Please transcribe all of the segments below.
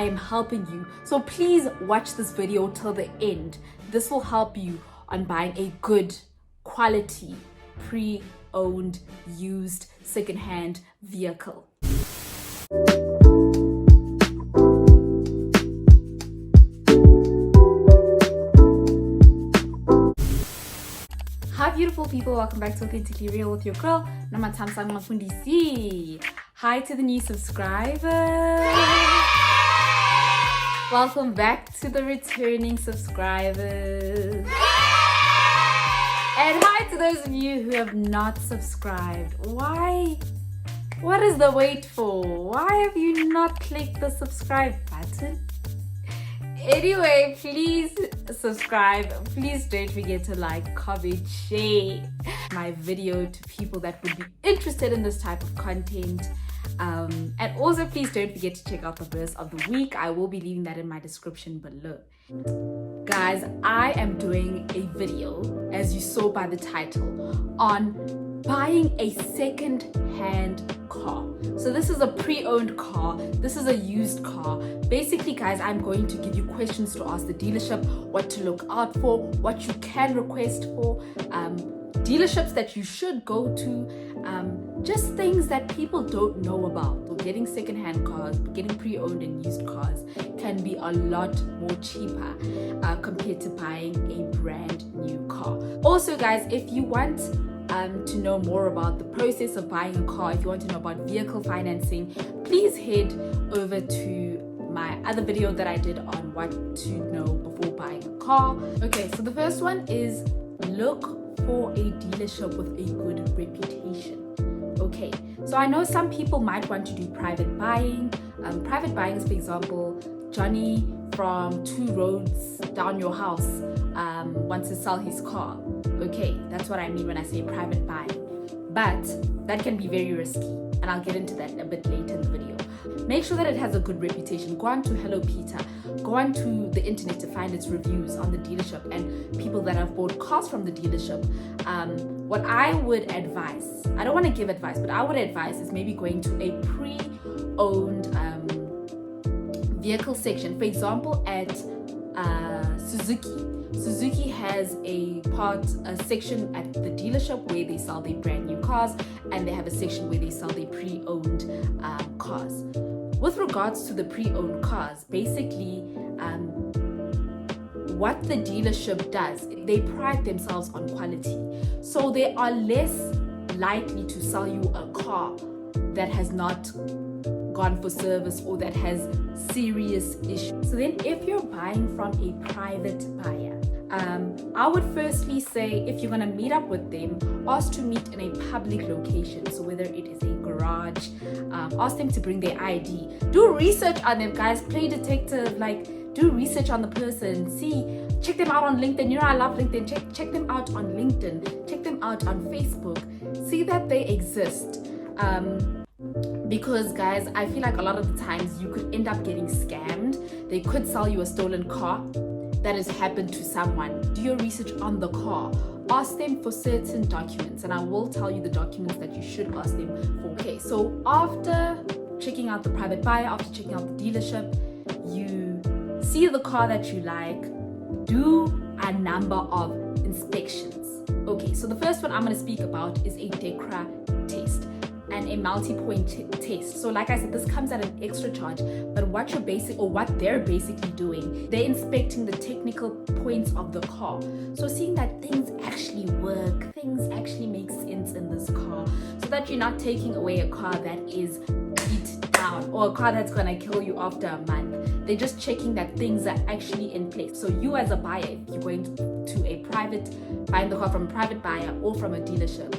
I am helping you. So please watch this video till the end. This will help you on buying a good quality, pre-owned, used, second-hand vehicle. Hi beautiful people, welcome back to Authentically Real with your girl, Nomathamsanqa Mfundisi. Hi to the new subscribers. Welcome back to the returning subscribers. And hi to those of you who have not subscribed. Why? What is the wait for? Why have you not clicked the subscribe button? Anyway, please subscribe. Please don't forget to like, comment, share my video to people that would be interested in this type of content. And also please don't forget to check out the verse of the week. I will be leaving that in my description below. Guys, I am doing a video, as you saw by the title, on buying a second-hand car. So this is a pre-owned car, this is a used car. Basically guys, I'm going to give you questions to ask the dealership, what to look out for, what you can request for, dealerships that you should go to, just things that people don't know about. So getting second-hand cars, getting pre-owned and used cars can be a lot more cheaper compared to buying a brand new car. Also guys, if you want to know more about the process of buying a car, if you want to know about vehicle financing, please head over to my other video that I did on what to know before buying a car. Okay, so the first one is look for a dealership with a good reputation. Okay, so I know some people might want to do private buying. Private buying is, for example, Johnny from 2 roads down your house wants to sell his car. Okay, that's what I mean when I say private buying. But that can be very risky, and I'll get into that a bit later in the video. Make sure that it has a good reputation. Go on to Hello Peter, go on to the internet to find its reviews on the dealership and people that have bought cars from the dealership. What I would advise, I don't want to give advice, but I would advise is maybe going to a pre-owned vehicle section. For example, at Suzuki has a section at the dealership where they sell their brand new cars, and they have a section where they sell their pre-owned cars. With regards to the pre-owned cars, basically what the dealership does, they pride themselves on quality. So they are less likely to sell you a car that has not gone for service or that has serious issues. So then if you're buying from a private buyer, I would firstly say, if you're going to meet up with them, ask to meet in a public location. So whether it is a garage, ask them to bring their ID. Do research on them, guys. Play detective, do research on the person. Check them out on LinkedIn. You know I love LinkedIn. Check them out on LinkedIn. Check them out on Facebook. See that they exist. Because guys, I feel like a lot of the times you could end up getting scammed. They could sell you a stolen car that has happened to someone. Do your research on the car. Ask them for certain documents, and I will tell you the documents that you should ask them for. Okay, so after checking out the private buyer, after checking out the dealership, you see the car that you like, do a number of inspections. Okay, so the first one I'm going to speak about is a DECRA test and a multi-point test. So like I said, this comes at an extra charge, but what they're basically doing, they're inspecting the technical points of the car. So seeing that things actually work, things actually make sense in this car, so that you're not taking away a car that is beat down or a car that's gonna kill you after a month. They're just checking that things are actually in place. So you as a buyer, if you're going to buying the car from a private buyer or from a dealership,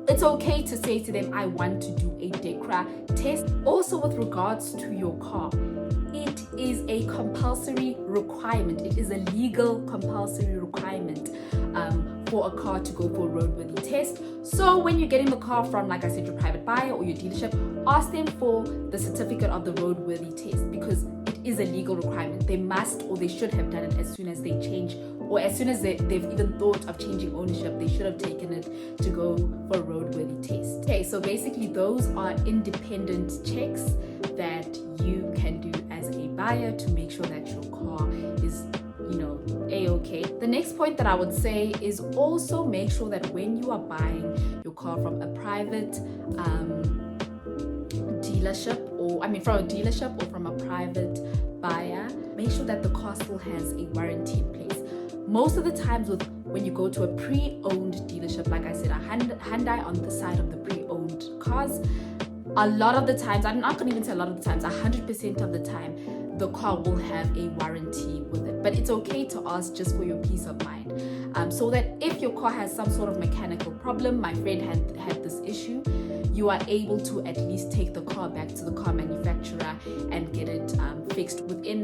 it's okay to say to them, I want to do a DECRA test. Also with regards to your car, it is a compulsory requirement. It is a legal compulsory requirement for a car to go for a roadworthy test. So when you're getting the car from, like I said, your private buyer or your dealership, ask them for the certificate of the roadworthy test, because it is a legal requirement. They must, or they should have done it as soon as they change, or as soon as they've even thought of changing ownership. They should have taken it to go for a roadworthy test. Okay, so basically those are independent checks that you can do as a buyer to make sure that your car is, a-okay. The next point that I would say is also make sure that when you are buying your car from a private dealership, from a dealership or from a private buyer, make sure that the car still has a warranty in place. Most of the times when you go to a pre-owned dealership, like I said, a Hyundai on the side of the pre-owned cars, a lot of the times, I'm not going to even say a lot of the times, 100% of the time, the car will have a warranty with it. But it's okay to ask just for your peace of mind. So that if your car has some sort of mechanical problem, my friend had this issue, you are able to at least take the car back to the car manufacturer and get it fixed within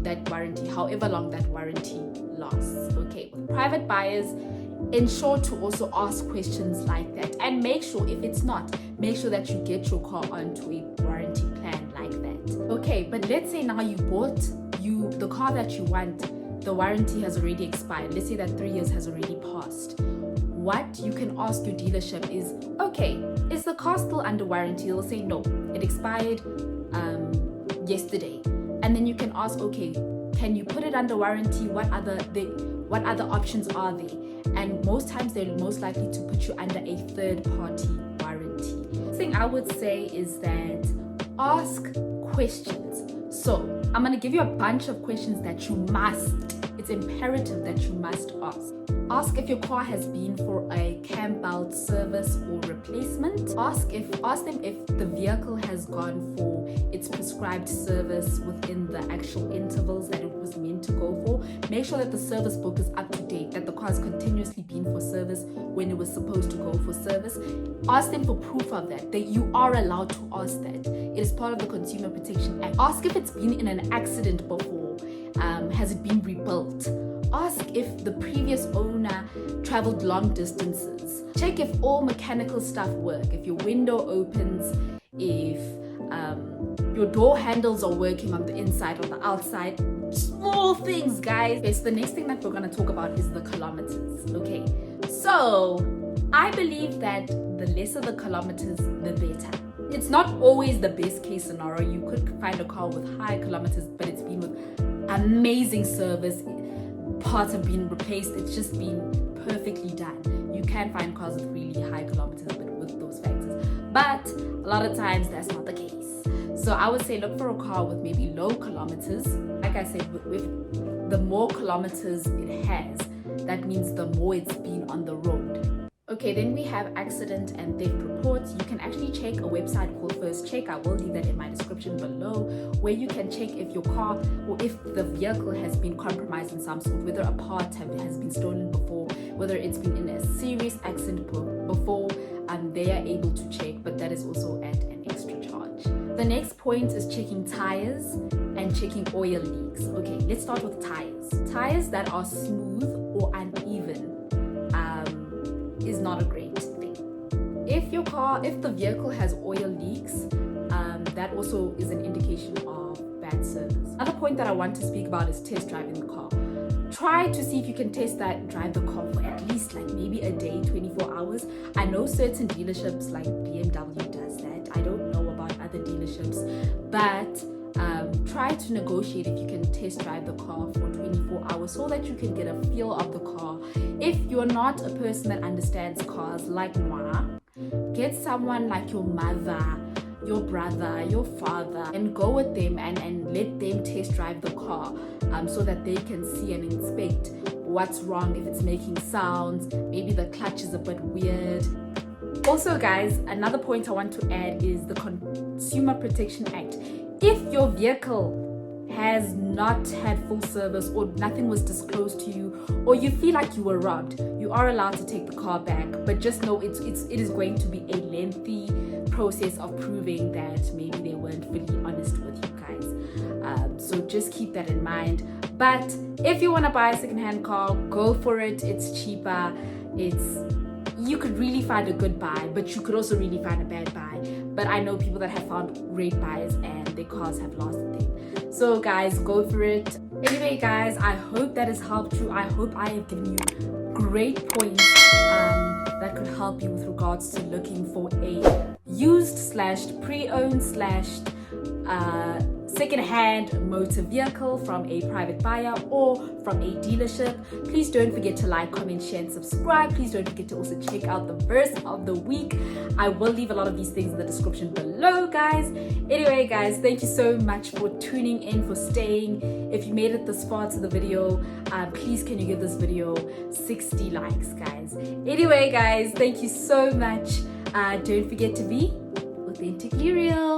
that warranty, however long that warranty lasts. Okay, with private buyers, ensure to also ask questions like that, and make sure, if it's not, make sure that you get your car onto a warranty plan like that. Okay, but let's say now you bought the car that you want, the warranty has already expired. Let's say that 3 years has already passed. What you can ask your dealership is, okay, is the car still under warranty? They'll say no, it expired yesterday. And then you can ask, okay, can you put it under warranty? What other options are there? And most times they're most likely to put you under a third-party warranty. The thing I would say is that ask questions. So I'm going to give you a bunch of questions that you must, it's imperative that you must ask. Ask if your car has been for a cam belt service or replacement. Ask them if the vehicle has gone for its prescribed service within the actual intervals that it was meant to go for. Make sure that the service book is up to date, that the car has continuously been for service when it was supposed to go for service. Ask them for proof of that you are allowed to ask that. It is part of the Consumer Protection Act. Ask if it's been in an accident before. Has it been rebuilt? Ask if the previous owner traveled long distances. Check if all mechanical stuff work, if your window opens, if your door handles are working on the inside or the outside. Small things, guys. Okay, so the next thing that we're going to talk about is the kilometers. Okay, so I believe that the lesser the kilometers, the better. It's not always the best case scenario. You could find a car with high kilometers, but it's been with amazing service. Parts have been replaced. It's just been perfectly done. You can find cars with really high kilometers, but with those factors. But a lot of times that's not the case. So I would say look for a car with maybe low kilometers. Like I said, with the more kilometers it has, that means the more it's been on the road. Okay, then we have accident and theft reports. You can actually check a website called First Check. I will leave that in my description below, where you can check if your car or if the vehicle has been compromised in some sort, whether a part has been stolen before, whether it's been in a serious accident before, and they are able to check, but that is also at an extra charge. The next point is checking tires and checking oil leaks. Okay, let's start with tires. Tires that are smooth or uneven is not a great thing. If the vehicle has oil leaks, that also is an indication of bad service. Another point that I want to speak about is test driving the car. Try to see if you can drive the car for at least maybe a day, 24 hours. I know certain dealerships like BMW does that. I don't know about other dealerships, but try to negotiate if you can test drive the car for 24 hours so that you can get a feel of the car. If you're not a person that understands cars like moi, get someone like your mother, your brother, your father, and go with them and let them test drive the car so that they can see and inspect what's wrong, if it's making sounds, maybe the clutch is a bit weird. Also, guys, another point I want to add is the Consumer Protection Act. If your vehicle has not had full service or nothing was disclosed to you, or you feel like you were robbed, you are allowed to take the car back, but just know it is going to be a lengthy process of proving that maybe they weren't fully honest with you guys. So just keep that in mind. But if you want to buy a secondhand car, go for it. It's cheaper. You could really find a good buy, but you could also really find a bad buy. But I know people that have found great buys and their cars have lasted them. So guys, go for it. Anyway, guys, I hope that has helped you. I hope I have given you great points that could help you with regards to looking for a used / pre-owned / second-hand motor vehicle from a private buyer or from a dealership. Please don't forget to like, comment, share, and subscribe. Please don't forget to also check out the verse of the week. I will leave a lot of these things in the description below, guys. Anyway, guys, thank you so much for tuning in, for staying. If you made it this far to the video, please can you give this video 60 likes, guys. Anyway, guys, thank you so much. Don't forget to be authentically real.